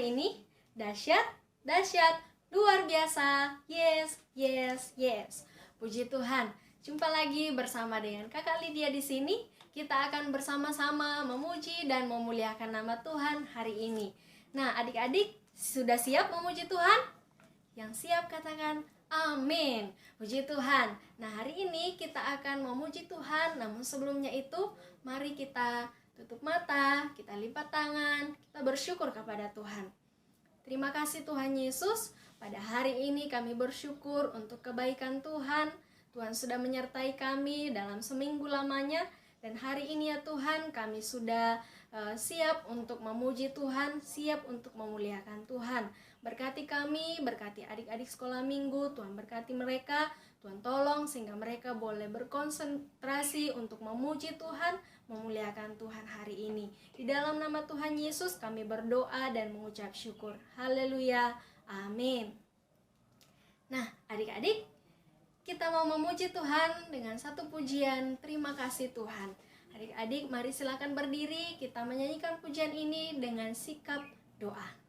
hari ini? Dahsyat, dahsyat, luar biasa. Yes, yes, yes. Puji Tuhan. Jumpa lagi bersama dengan Kakak Lydia di sini. Kita akan bersama-sama memuji dan memuliakan nama Tuhan hari ini. Nah, adik-adik sudah siap memuji Tuhan? Yang siap katakan amin. Puji Tuhan. Nah, hari ini kita akan memuji Tuhan. Namun sebelumnya itu, mari kita tutup mata, kita lipat tangan, kita bersyukur kepada Tuhan. Terima kasih Tuhan Yesus, pada hari ini kami bersyukur untuk kebaikan Tuhan. Tuhan sudah menyertai kami dalam seminggu lamanya, dan hari ini ya Tuhan kami sudah siap untuk memuji Tuhan, siap untuk memuliakan Tuhan. Berkati kami, berkati adik-adik sekolah minggu, Tuhan berkati mereka, Tuhan tolong sehingga mereka boleh berkonsentrasi untuk memuji Tuhan, memuliakan Tuhan hari ini. Di dalam nama Tuhan Yesus kami berdoa dan mengucap syukur. Haleluya, amin. Nah, adik-adik, kita mau memuji Tuhan dengan satu pujian, terima kasih Tuhan. Adik-adik, mari silakan berdiri, kita menyanyikan pujian ini dengan sikap doa.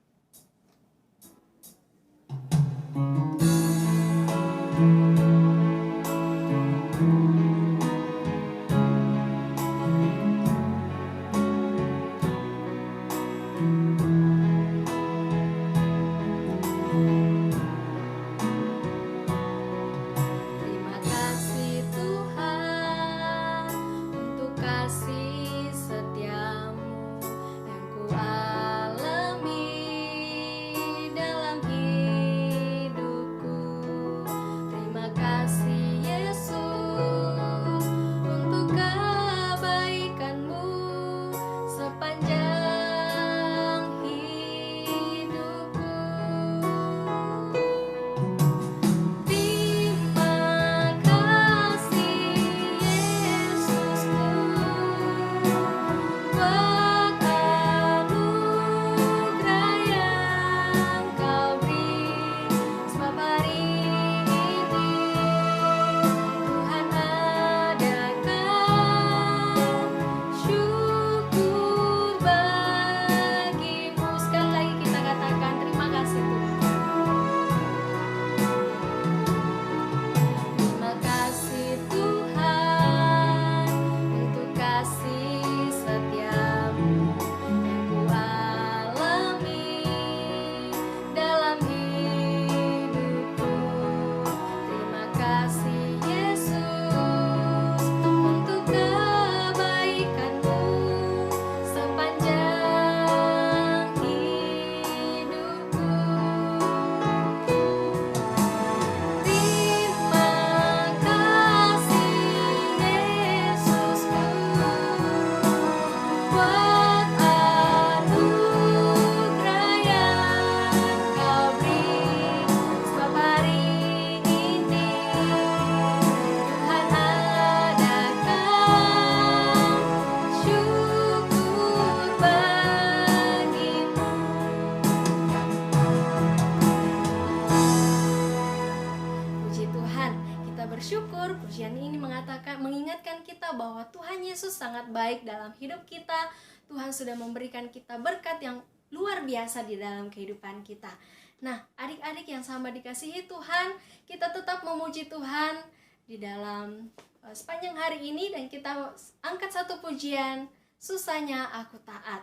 Bersyukur, pujian ini mengingatkan kita bahwa Tuhan Yesus sangat baik dalam hidup kita. Tuhan sudah memberikan kita berkat yang luar biasa di dalam kehidupan kita. Nah, adik-adik yang sama dikasihi Tuhan, kita tetap memuji Tuhan di dalam sepanjang hari ini, dan kita angkat satu pujian, susahnya aku taat.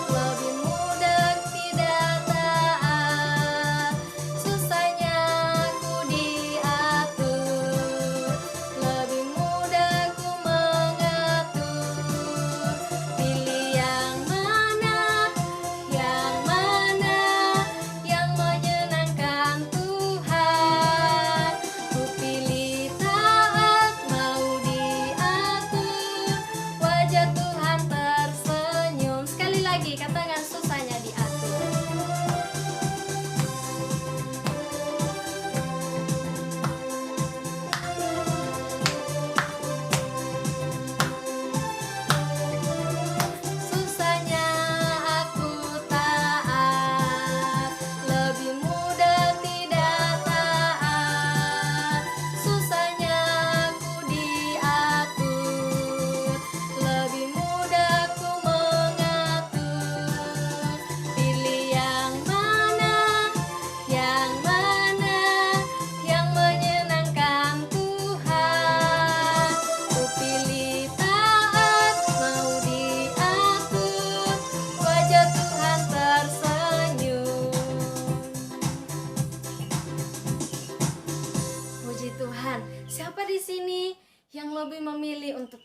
Lebih mudah tidak taat.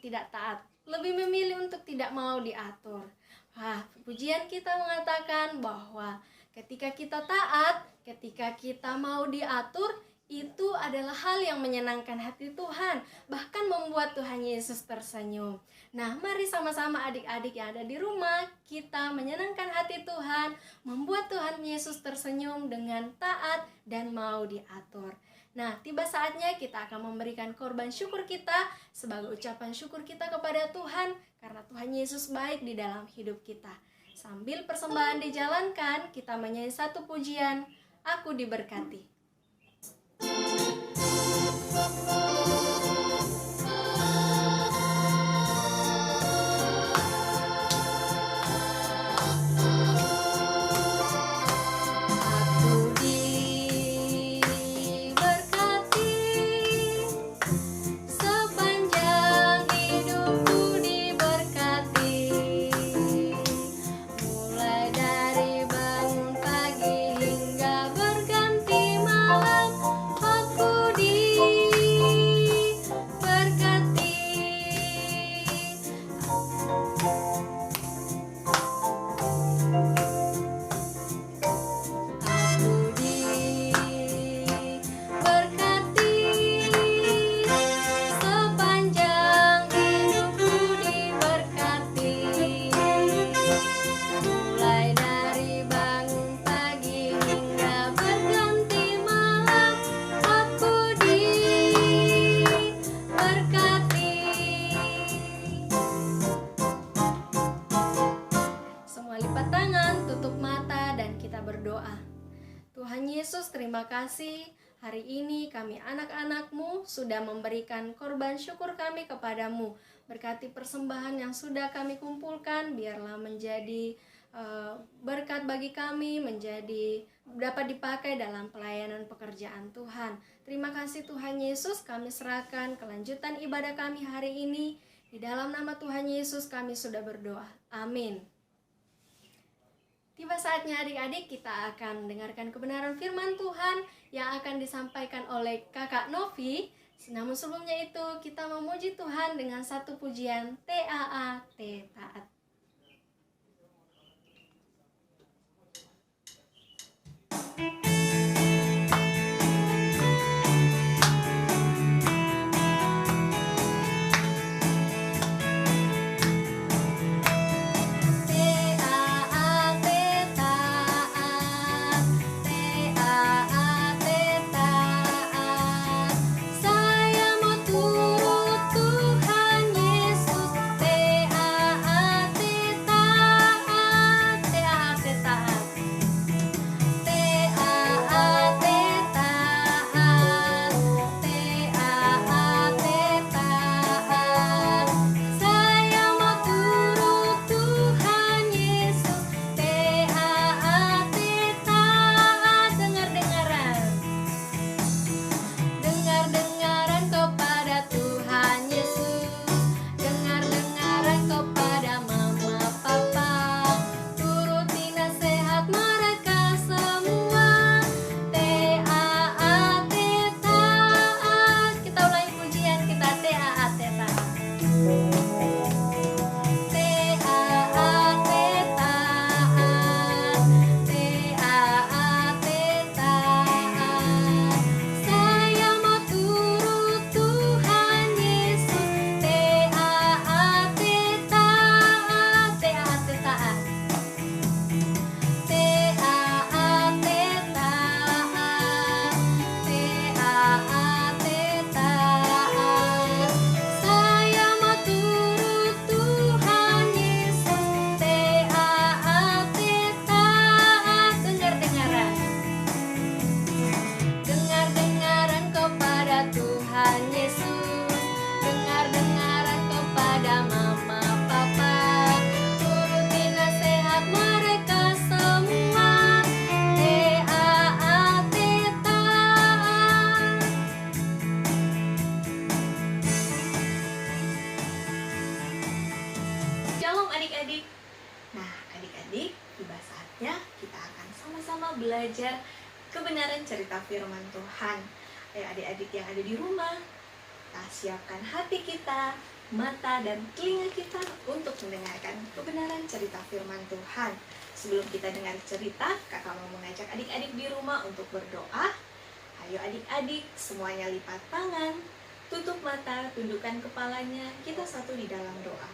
tidak taat, lebih memilih untuk tidak mau diatur. Pujian kita mengatakan bahwa ketika kita taat, ketika kita mau diatur, itu adalah hal yang menyenangkan hati Tuhan, bahkan membuat Tuhan Yesus tersenyum. Nah, mari sama-sama adik-adik yang ada di rumah, kita menyenangkan hati Tuhan, membuat Tuhan Yesus tersenyum dengan taat dan mau diatur. Nah, tiba saatnya kita akan memberikan korban syukur kita sebagai ucapan syukur kita kepada Tuhan, karena Tuhan Yesus baik di dalam hidup kita. Sambil persembahan dijalankan, kita menyanyi satu pujian, Aku Diberkati. Tuhan Yesus, terima kasih. Hari ini kami anak-anak-Mu sudah memberikan korban syukur kami kepadamu. Berkati persembahan yang sudah kami kumpulkan, biarlah menjadi berkat bagi kami, menjadi dapat dipakai dalam pelayanan pekerjaan Tuhan. Terima kasih Tuhan Yesus, kami serahkan kelanjutan ibadah kami hari ini. Di dalam nama Tuhan Yesus kami sudah berdoa. Amin. Tiba saatnya adik-adik, kita akan mendengarkan kebenaran firman Tuhan yang akan disampaikan oleh Kakak Novi. Namun sebelumnya itu kita memuji Tuhan dengan satu pujian TAAT, taat. Belajar kebenaran cerita firman Tuhan. Ayo adik-adik yang ada di rumah, kita siapkan hati kita, mata dan telinga kita untuk mendengarkan kebenaran cerita firman Tuhan. Sebelum kita dengar cerita, kakak mau mengajak adik-adik di rumah untuk berdoa. Ayo adik-adik, semuanya lipat tangan, tutup mata, tundukkan kepalanya, kita satu di dalam doa.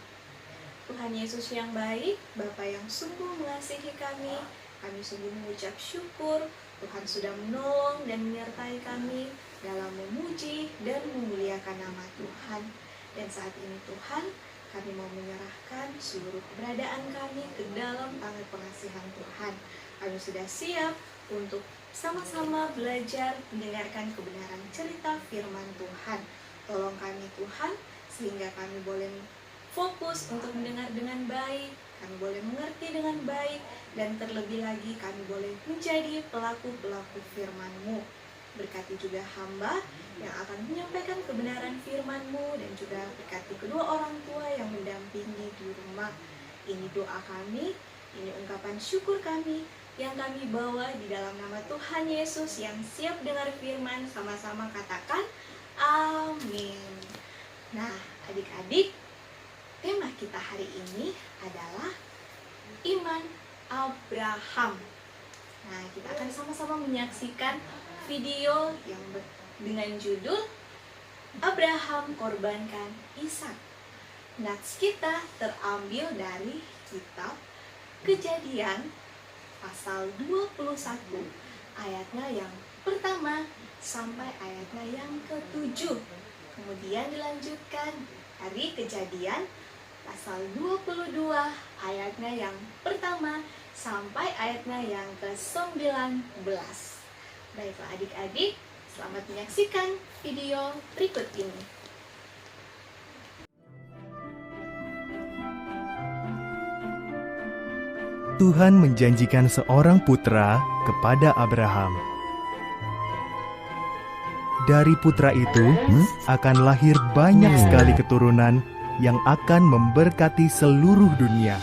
Tuhan Yesus yang baik, Bapa yang sungguh mengasihi kami sungguh mengucap syukur. Tuhan sudah menolong dan menyertai kami dalam memuji dan memuliakan nama Tuhan. Dan saat ini Tuhan, kami mau menyerahkan seluruh keberadaan kami ke dalam tangan pengasihan Tuhan. Kami sudah siap untuk sama-sama belajar mendengarkan kebenaran cerita firman Tuhan. Tolong kami Tuhan, sehingga kami boleh fokus untuk mendengar dengan baik, kami boleh mengerti dengan baik, dan terlebih lagi kami boleh menjadi pelaku-pelaku firman-Mu. Berkati juga hamba yang akan menyampaikan kebenaran firman-Mu, dan juga berkati kedua orang tua yang mendampingi di rumah. Ini doa kami, ini ungkapan syukur kami yang kami bawa di dalam nama Tuhan Yesus yang siap dengar firman. Sama-sama katakan amin. Nah adik-adik, tema kita hari ini adalah iman Abraham. Nah, kita akan sama-sama menyaksikan video yang dengan judul Abraham korbankan Ishak. Nats kita terambil dari kitab Kejadian pasal 21 ayatnya yang pertama sampai ayatnya yang ke-7. Kemudian dilanjutkan dari Kejadian pasal 22 ayatnya yang pertama sampai ayatnya yang ke-19. Baiklah adik-adik, selamat menyaksikan video berikut ini. Tuhan menjanjikan seorang putra kepada Abraham. Dari putra itu akan lahir banyak sekali keturunan yang akan memberkati seluruh dunia.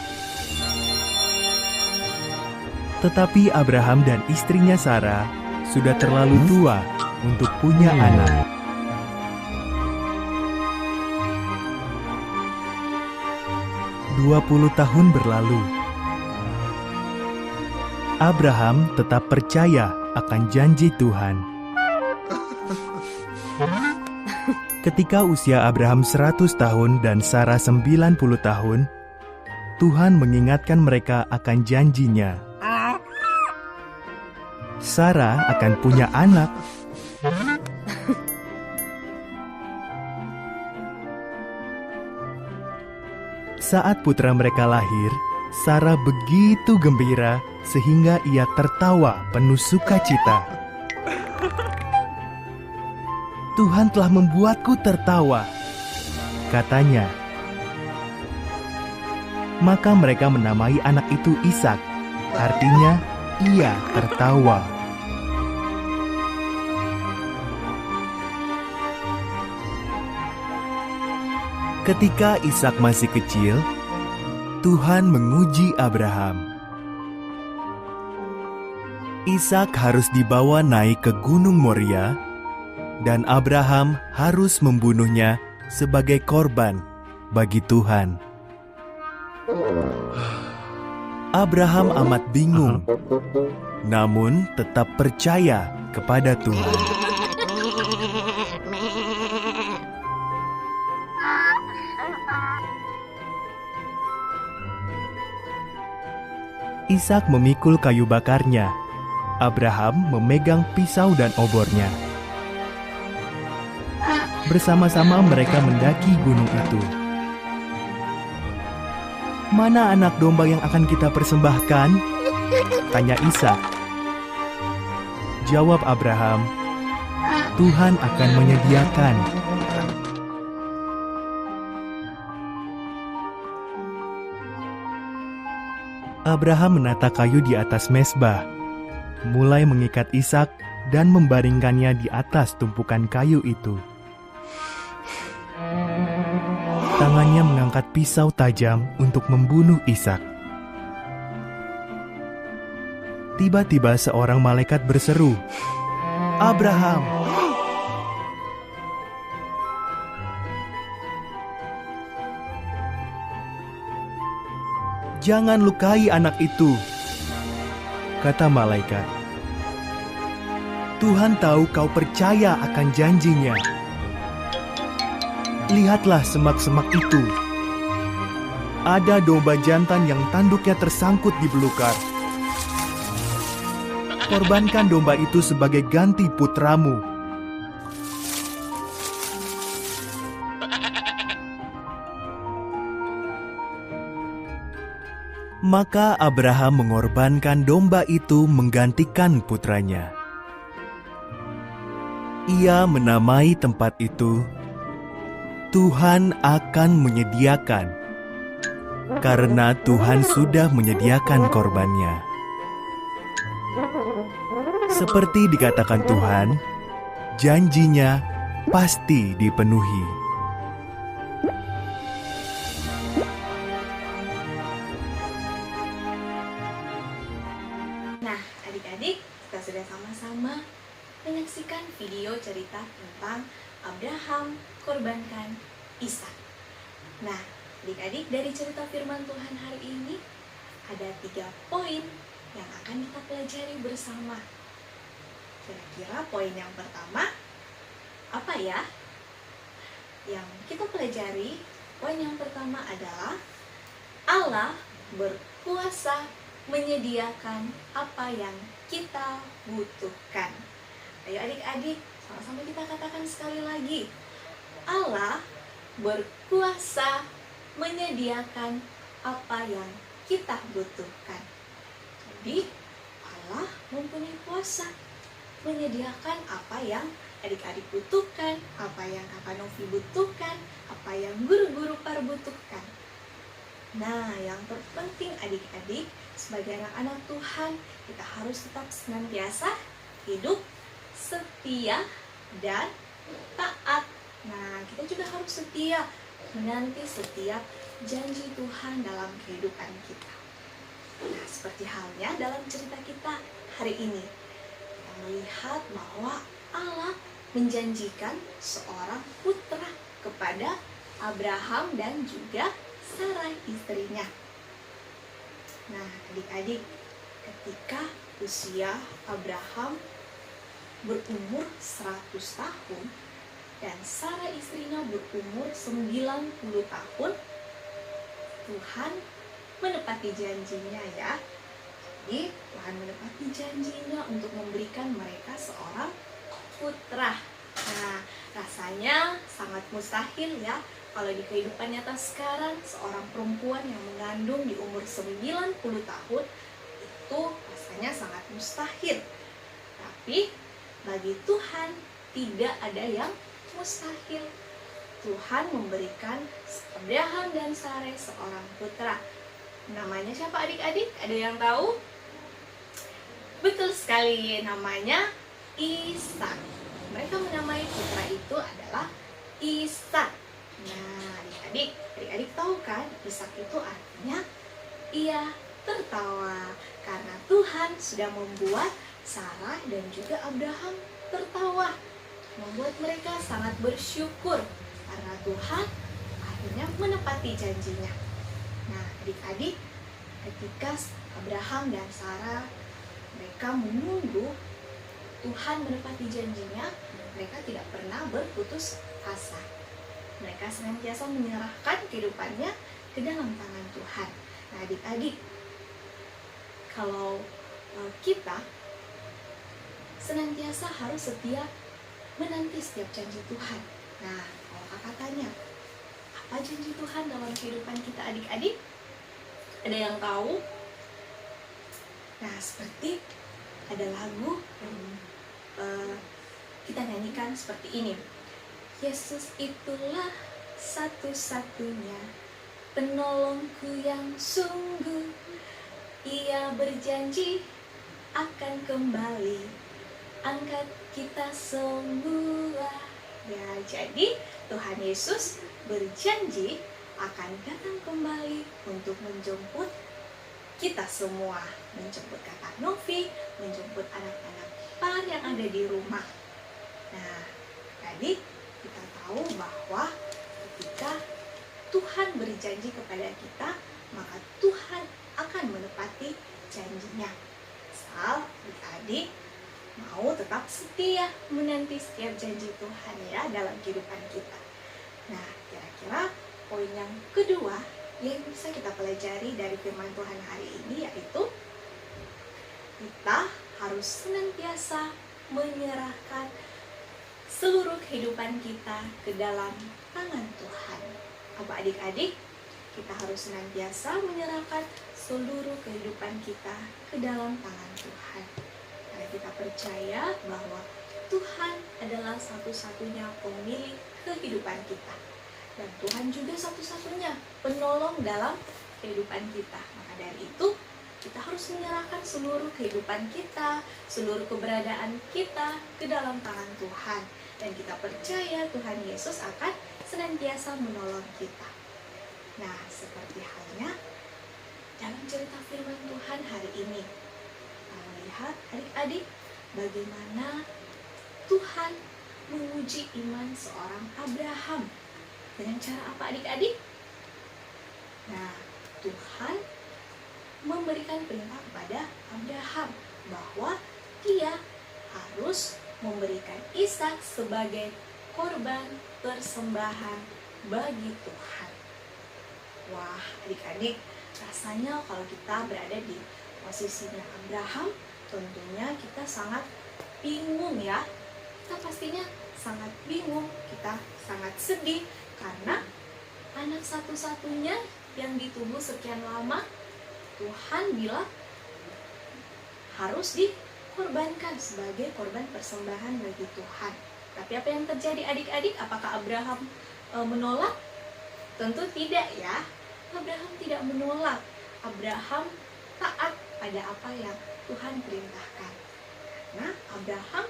Tetapi Abraham dan istrinya Sarah sudah terlalu tua untuk punya anak. "20 tahun berlalu. Abraham tetap percaya akan janji Tuhan. Ketika usia Abraham 100 tahun dan Sarah 90 tahun, Tuhan mengingatkan mereka akan janjinya. Sarah akan punya anak. Saat putra mereka lahir, Sarah begitu gembira sehingga ia tertawa penuh sukacita. "Tuhan telah membuatku tertawa," katanya. Maka mereka menamai anak itu Ishak, artinya ia tertawa. Ketika Ishak masih kecil, Tuhan menguji Abraham. Ishak harus dibawa naik ke Gunung Moria, dan Abraham harus membunuhnya sebagai korban bagi Tuhan. Abraham amat bingung, namun tetap percaya kepada Tuhan. Ishak memikul kayu bakarnya. Abraham memegang pisau dan obornya. Bersama-sama mereka mendaki gunung itu. "Mana anak domba yang akan kita persembahkan?" tanya Ishak. Jawab Abraham, "Tuhan akan menyediakan." Abraham menata kayu di atas mezbah, mulai mengikat Ishak dan membaringkannya di atas tumpukan kayu itu. Tangannya mengangkat pisau tajam untuk membunuh Ishak. Tiba-tiba seorang malaikat berseru, "Abraham!" "Jangan lukai anak itu," kata malaikat. "Tuhan tahu kau percaya akan janjinya. Lihatlah semak-semak itu. Ada domba jantan yang tanduknya tersangkut di belukar. Korbankan domba itu sebagai ganti putramu." Maka Abraham mengorbankan domba itu menggantikan putranya. Ia menamai tempat itu, "Tuhan akan menyediakan," karena Tuhan sudah menyediakan korbannya. Seperti dikatakan Tuhan, janjinya pasti dipenuhi. Nah, adik-adik, kita sudah sama-sama menyaksikan video cerita tentang Abraham korbankan Ishak. Nah, adik-adik, dari cerita firman Tuhan hari ini ada 3 poin yang akan kita pelajari bersama. Kira-kira poin yang pertama apa ya? Yang kita pelajari, poin yang pertama adalah Allah berkuasa menyediakan apa yang kita butuhkan. Ayo adik-adik, sama-sama kita katakan sekali lagi. Allah berkuasa menyediakan apa yang kita butuhkan. Jadi, Allah mempunyai kuasa menyediakan apa yang adik-adik butuhkan, apa yang Kakak Novi butuhkan, apa yang guru-guru par butuhkan. Nah, yang terpenting adik-adik, sebagai anak-anak Tuhan, kita harus tetap senantiasa hidup setia dan taat. Nah, kita juga harus setia menanti setiap janji Tuhan dalam kehidupan kita. Nah, seperti halnya dalam cerita kita hari ini, kita melihat bahwa Allah menjanjikan seorang putra kepada Abraham dan juga Sarai istrinya. Nah, adik-adik, ketika usia Abraham berumur 100 tahun dan Sarah istrinya berumur 90 tahun, Tuhan menepati janjinya ya. Jadi Tuhan menepati janjinya untuk memberikan mereka seorang putra. Nah, rasanya sangat mustahil ya kalau di kehidupan nyata sekarang seorang perempuan yang mengandung di umur 90 tahun itu rasanya sangat mustahil. Tapi bagi Tuhan tidak ada yang mustahil. Tuhan memberikan Abraham dan Sarai seorang putra. Namanya siapa adik-adik? Ada yang tahu? Betul sekali, namanya Ishak. Mereka menamai putra itu adalah Ishak. Nah, adik-adik tahu kan Ishak itu artinya ia tertawa, karena Tuhan sudah membuat Sarah dan juga Abraham tertawa, membuat mereka sangat bersyukur karena Tuhan akhirnya menepati janjinya. Nah, adik-adik, ketika Abraham dan Sarah mereka menunggu Tuhan menepati janjinya, mereka tidak pernah berputus asa. Mereka senantiasa menyerahkan kehidupannya ke dalam tangan Tuhan. Nah, adik-adik, kalau kita senantiasa harus setia menanti setiap janji Tuhan. Nah, kalau kakak tanya, apa janji Tuhan dalam kehidupan kita adik-adik? Ada yang tahu? Nah, seperti ada lagu yang kita nyanyikan seperti ini. Yesus itulah satu-satunya penolongku yang sungguh. Ia berjanji akan kembali angkat kita semua. Ya, jadi Tuhan Yesus berjanji akan datang kembali untuk menjemput kita semua, menjemput kakak Novi, menjemput anak-anak par yang ada di rumah. Nah, jadi kita tahu bahwa ketika Tuhan berjanji kepada kita, maka Tuhan janjinya. Asal adik-adik mau tetap setia menanti setiap janji Tuhan ya dalam kehidupan kita. Nah, kira-kira poin yang kedua yang bisa kita pelajari dari firman Tuhan hari ini yaitu kita harus senantiasa menyerahkan seluruh kehidupan kita ke dalam tangan Tuhan. Apa adik-adik? Kita harus senantiasa menyerahkan seluruh kehidupan kita ke dalam tangan Tuhan. Karena kita percaya bahwa Tuhan adalah satu-satunya pemilik kehidupan kita. Dan Tuhan juga satu-satunya penolong dalam kehidupan kita. Maka dari itu, kita harus menyerahkan seluruh kehidupan kita, seluruh keberadaan kita ke dalam tangan Tuhan. Dan kita percaya Tuhan Yesus akan senantiasa menolong kita. Nah, seperti halnya dalam cerita firman Tuhan hari ini, kita melihat adik-adik bagaimana Tuhan menguji iman seorang Abraham. Dengan cara apa adik-adik? Nah, Tuhan memberikan perintah kepada Abraham bahwa dia harus memberikan Ishak sebagai korban persembahan bagi Tuhan. Wah, adik-adik, rasanya kalau kita berada di posisinya Abraham, tentunya kita sangat bingung ya. Kita pastinya sangat bingung, kita sangat sedih karena anak satu-satunya yang ditunggu sekian lama, Tuhan bilang harus dikorbankan sebagai korban persembahan bagi Tuhan. Tapi apa yang terjadi adik-adik? Apakah Abraham menolak? Tentu tidak ya. Abraham tidak menolak. Abraham taat pada apa yang Tuhan perintahkan. Karena Abraham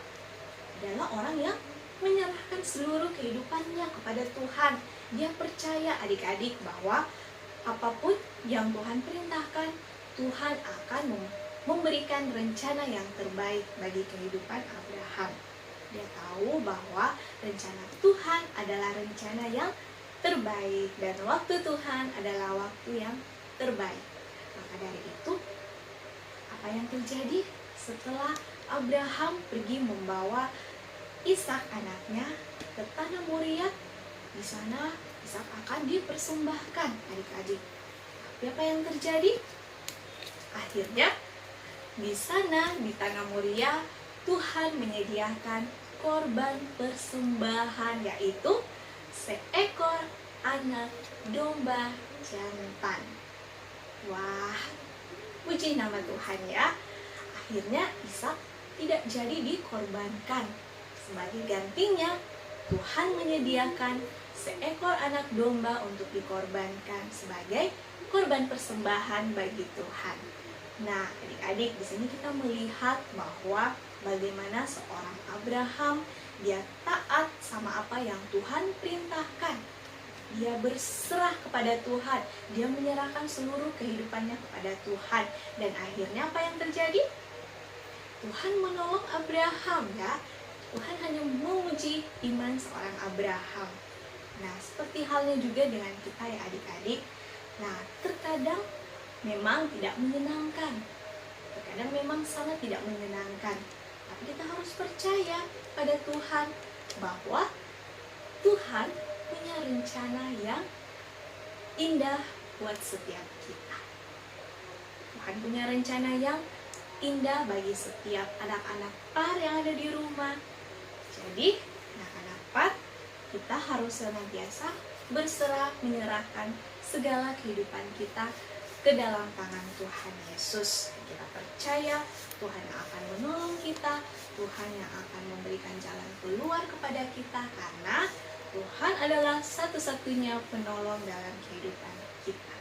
adalah orang yang menyerahkan seluruh kehidupannya kepada Tuhan. Dia percaya adik-adik bahwa apapun yang Tuhan perintahkan, Tuhan akan memberikan rencana yang terbaik bagi kehidupan Abraham. Dia tahu bahwa rencana Tuhan adalah rencana yang terbaik dan waktu Tuhan adalah waktu yang terbaik. Maka dari itu, apa yang terjadi setelah Abraham pergi membawa Ishak anaknya ke tanah Moriah? Di sana Ishak akan dipersembahkan adik-adik. Tapi apa yang terjadi? Akhirnya di sana di tanah Moriah Tuhan menyediakan korban persembahan, yaitu seekor anak domba jantan. Wah, puji nama Tuhan ya. Akhirnya Ishak tidak jadi dikorbankan. Sebagai gantinya, Tuhan menyediakan seekor anak domba untuk dikorbankan sebagai korban persembahan bagi Tuhan. Nah, adik-adik, di sini kita melihat bahwa bagaimana seorang Abraham dia taat sama apa yang Tuhan perintahkan. Dia berserah kepada Tuhan, dia menyerahkan seluruh kehidupannya kepada Tuhan. Dan akhirnya apa yang terjadi? Tuhan menolong Abraham ya. Tuhan hanya menguji iman seorang Abraham. Nah, seperti halnya juga dengan kita ya adik-adik. Nah, terkadang memang tidak menyenangkan. Terkadang memang sangat tidak menyenangkan. Tapi kita harus percaya pada Tuhan bahwa Tuhan punya rencana yang indah buat setiap kita. Tuhan punya rencana yang indah bagi setiap anak-anak PAR yang ada di rumah. Jadi, anak-anak PAR, kita harus senantiasa berserah menyerahkan segala kehidupan kita ke dalam tangan Tuhan Yesus. Kita percaya Tuhan yang akan menolong kita, Tuhan yang akan memberikan jalan keluar kepada kita, karena Tuhan adalah satu-satunya penolong dalam kehidupan kita.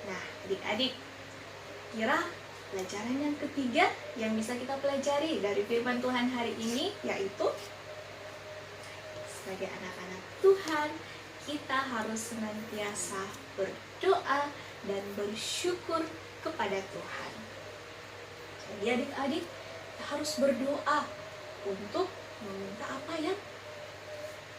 Nah, adik-adik, kira pelajaran yang ketiga yang bisa kita pelajari dari firman Tuhan hari ini yaitu sebagai anak-anak Tuhan, kita harus senantiasa berdoa dan bersyukur kepada Tuhan. Jadi adik-adik, kita harus berdoa untuk meminta apa yang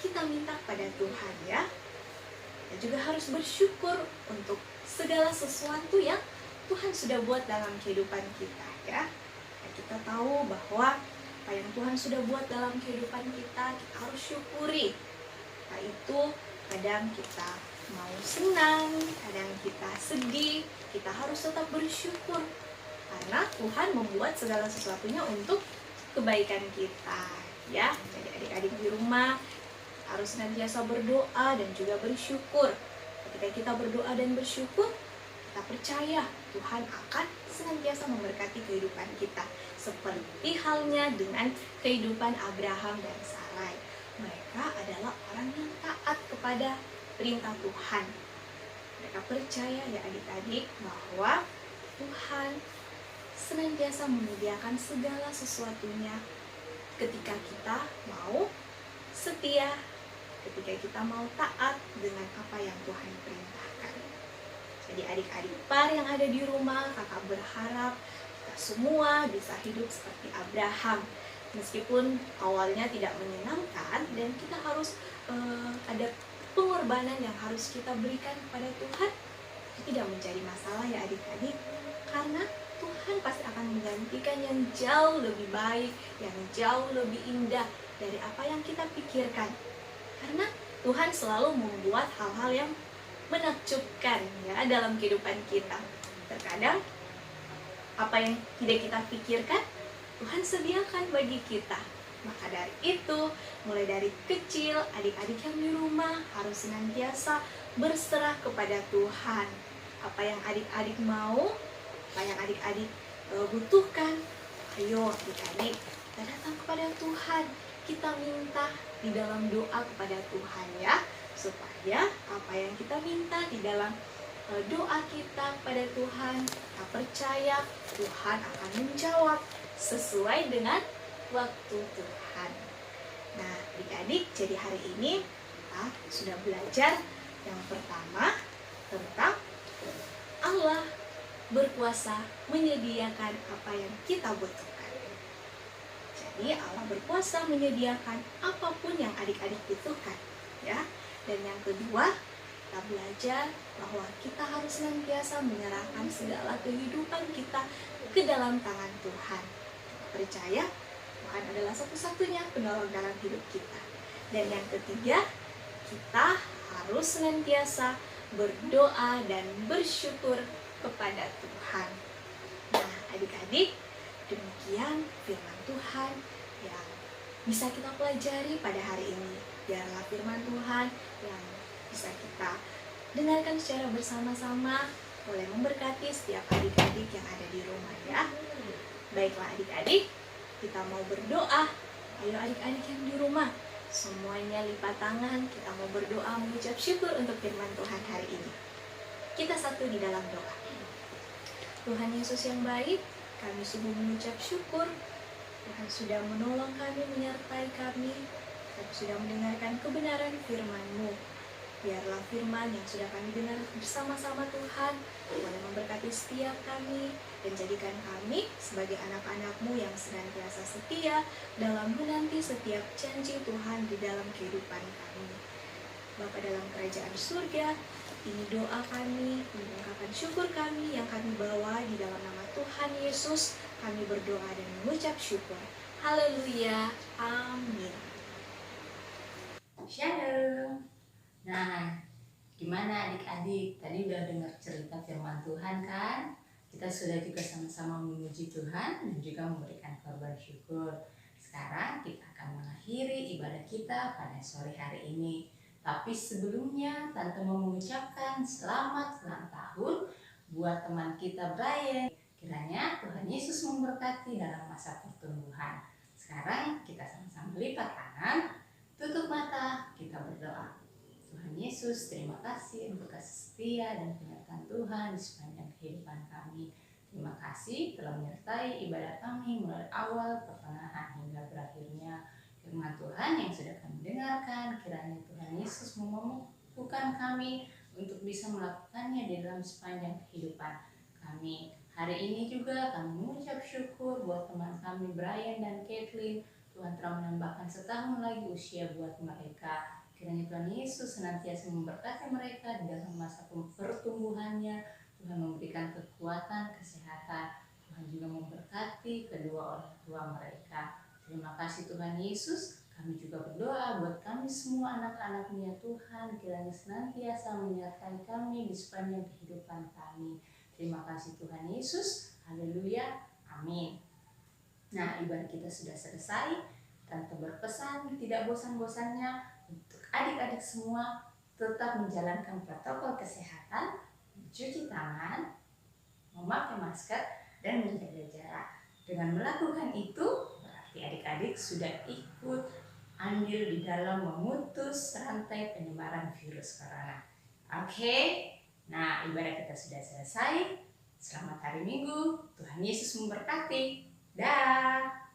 kita minta pada Tuhan ya. Kita juga harus bersyukur untuk segala sesuatu yang Tuhan sudah buat dalam kehidupan kita ya. Nah, kita tahu bahwa apa yang Tuhan sudah buat dalam kehidupan kita harus syukuri. Nah, itu kadang kita mau senang, kadang kita sedih, kita harus tetap bersyukur. Karena Tuhan membuat segala sesuatunya untuk kebaikan kita ya. Jadi adik-adik di rumah harus senantiasa berdoa dan juga bersyukur. Ketika kita berdoa dan bersyukur, kita percaya Tuhan akan senantiasa memberkati kehidupan kita. Seperti halnya dengan kehidupan Abraham dan Sarai. Mereka adalah orang yang taat kepada perintah Tuhan. Mereka percaya ya adik-adik bahwa Tuhan senantiasa menyediakan segala sesuatunya ketika kita mau setia, ketika kita mau taat dengan apa yang Tuhan perintahkan. Jadi adik-adik par yang ada di rumah, kakak berharap kita semua bisa hidup seperti Abraham. Meskipun awalnya tidak menyenangkan dan kita harus ada pengorbanan yang harus kita berikan kepada Tuhan, itu tidak menjadi masalah ya adik-adik. Karena Tuhan pasti akan menggantikan yang jauh lebih baik, yang jauh lebih indah dari apa yang kita pikirkan. Karena Tuhan selalu membuat hal-hal yang menakjubkan ya dalam kehidupan kita. Terkadang apa yang tidak kita pikirkan, Tuhan sediakan bagi kita. Maka dari itu, mulai dari kecil, adik-adik yang di rumah harus senantiasa berserah kepada Tuhan. Apa yang adik-adik mau, apa yang adik-adik butuhkan, ayo adik-adik kita datang kepada Tuhan, kita minta di dalam doa kepada Tuhan ya, supaya apa yang kita minta di dalam doa kita kepada Tuhan, kita percaya Tuhan akan menjawab sesuai dengan waktu Tuhan. Nah adik-adik, jadi hari ini kita sudah belajar yang pertama tentang Allah berkuasa menyediakan apa yang kita butuhkan. Jadi Allah berkuasa menyediakan apapun yang adik-adik butuhkan ya. Dan yang kedua, kita belajar bahwa kita harus senantiasa menyerahkan segala kehidupan kita ke dalam tangan Tuhan. Kita percaya Tuhan adalah satu-satunya penolong dalam hidup kita. Dan yang ketiga, kita harus senantiasa berdoa dan bersyukur kepada Tuhan. Nah, adik-adik, demikian firman Tuhan yang bisa kita pelajari pada hari ini. Biarlah firman Tuhan yang bisa kita dengarkan secara bersama-sama boleh memberkati setiap adik-adik yang ada di rumah ya. Baiklah adik-adik, kita mau berdoa. Ayo adik-adik yang di rumah, semuanya lipat tangan, kita mau berdoa mengucap syukur untuk firman Tuhan hari ini. Kita satu di dalam doa. Tuhan Yesus yang baik, kami sungguh mengucap syukur. Tuhan sudah menolong kami, menyertai kami. Kami sudah mendengarkan kebenaran firman-Mu. Biarlah firman yang sudah kami dengar bersama-sama Tuhan boleh memberkati setiap kami dan jadikan kami sebagai anak-anak-Mu yang senantiasa setia dalam menanti setiap janji Tuhan di dalam kehidupan kami. Bapa dalam kerajaan surga, ini doa kami, mengungkapkan syukur kami yang kami bawa di dalam nama Tuhan Yesus. Kami berdoa dan mengucap syukur. Haleluya. Amin. Shalom. Nah, gimana adik-adik? Tadi udah dengar cerita firman Tuhan kan? Kita sudah juga sama-sama memuji Tuhan dan juga memberikan korban syukur. Sekarang kita akan mengakhiri ibadah kita pada sore hari ini. Tapi sebelumnya Tante mau mengucapkan selamat ulang tahun buat teman kita Brian. Kiranya Tuhan Yesus memberkati dalam masa pertumbuhan. Sekarang kita sama-sama lipat tangan, tutup mata, kita berdoa. Tuhan Yesus, terima kasih untuk kasih setia dan penyertaan Tuhan di sepanjang kehidupan kami. Terima kasih telah menyertai ibadah kami mulai awal, pertengahan hingga berakhirnya. Firman Tuhan yang sudah kami dengarkan, kiranya Tuhan Yesus memampukan kami untuk bisa melakukannya di dalam sepanjang kehidupan kami. Hari ini juga kami mengucap syukur buat teman kami Brian dan Kathleen. Tuhan telah menambahkan setahun lagi usia buat mereka. Kiranya Tuhan Yesus senantiasa memberkati mereka di dalam masa pertumbuhannya, Tuhan memberikan kekuatan, kesehatan. Tuhan juga memberkati kedua orang tua mereka. Terima kasih Tuhan Yesus. Kami juga berdoa buat kami semua anak-anak-Mu ya Tuhan, kiranya senantiasa menyertai kami di sepanjang kehidupan kami. Terima kasih Tuhan Yesus. Haleluya. Amin. Nah, ibadah kita sudah selesai. Tante berpesan tidak bosan-bosannya untuk adik-adik semua tetap menjalankan protokol kesehatan, mencuci tangan, memakai masker, dan menjaga jarak. Dengan melakukan itu, berarti adik-adik sudah ikut andil di dalam memutus rantai penyebaran virus corona. Oke, nah ibadah kita sudah selesai. Selamat hari Minggu, Tuhan Yesus memberkati. Dah.